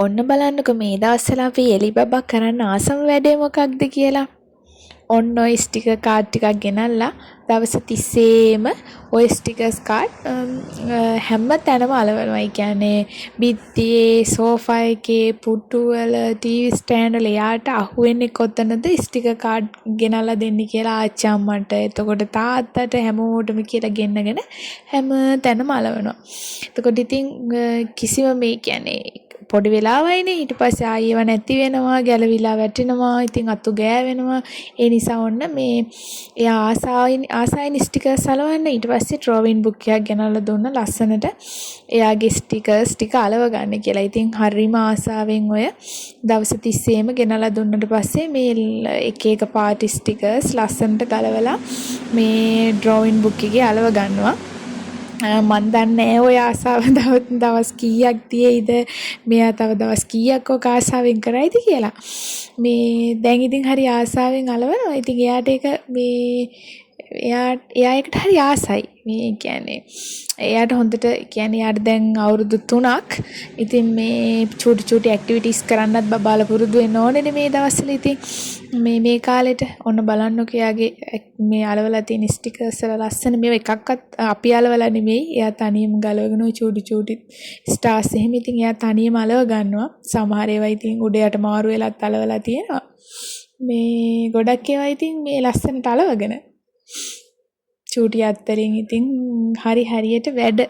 ඔන්න බලන්නකෝ මේ දවස්වල අපි එලිබබා කරන්න ආසම වැඩේ මොකක්ද කියලා. ඔන්න ඔය ස්ටිකර් කාඩ් ටිකක් ගෙනල්ලා දවස් 30ෙම ඔය ස්ටිකර්ස් කාඩ් හැම තැනම අලවනවා. ඒ කියන්නේ බිත්තියේ, සෝෆා එකේ, පුටු වල, ටීවී ස්ටෑන්ඩ් වල යාට අහුවෙන්නේ කොතනද ස්ටිකර් කාඩ් ගෙනල්ලා දෙන්න කියලා ආච්චි අම්මට. එතකොට තාත්තට හැමෝටම කියලා ගෙන්නගෙන හැම තැනම අලවනවා. එතකොට ඉතින් කිසිම මේ කියන්නේ පොඩි වෙලාවයිනේ ඊට පස්සේ ආයෙව නැති වෙනවා, ගැලවිලා වැටෙනවා, ඉතින් අතු ගෑවෙනවා. ඒ නිසා ඔන්න මේ එයා ආසායින් ස්ටිකර්ස් අලවන්න. ඊට පස්සේ ඩ්‍රෝවින් බුක් එකක් ගෙනල්ලා දුන්න ලස්සනට එයාගේ ස්ටිකර්ස් ටික අලව ගන්න කියලා. ඉතින් හරිම ආසාවෙන් ඔය දවස් 30ෙම ගෙනල්ලා දුන්නට පස්සේ මේ එක එක පාටි ස්ටිකර්ස් ලස්සනට ගලවලා මේ ඩ්‍රෝවින් බුක් එකේ අලව ගන්නවා. මන් දන්නේ ඔය ආසාව දවස් කීයක් තියෙයිද, මෙයා තව දවස් කීයක් ඔක ආසාවෙන් කරයිද කියලා. මේ දැන් ඉතින් හරි ආසාවෙන් අලවනවා. ඉතින් එයාට ඒක එයා එකට හරි ආසයි. මේ කියන්නේ එයාට හොඳට කියන්නේ එයාට දැන් අවුරුදු 3ක්. ඉතින් මේ චූටි ඇක්ටිවිටීස් කරන්නත් බබාලා පුරුදු වෙන්න ඕනේ මේ දවස්වල. ඉතින් මේ කාලෙට ඔන්න බලන්නකෝ එයාගේ මේ අලවලා තියෙන ස්ටිකර්ස් වල ලස්සන මේව එකක්වත් අපි අලවලා නෙමෙයි. එයා තනියම ගලවගෙන ওই චූටි ස්ටාර්ස් එහෙම ඉතින් එයා තනියම අලව ගන්නවා. සමහර ඒවා ඉතින් උඩ යට මාරු වෙලත් අලවලා තියෙනවා. මේ ගොඩක් ඒවා ඉතින් මේ ලස්සනට අලවගෙන චූටි අත්තරින් ඉතින් හරියට වැඩ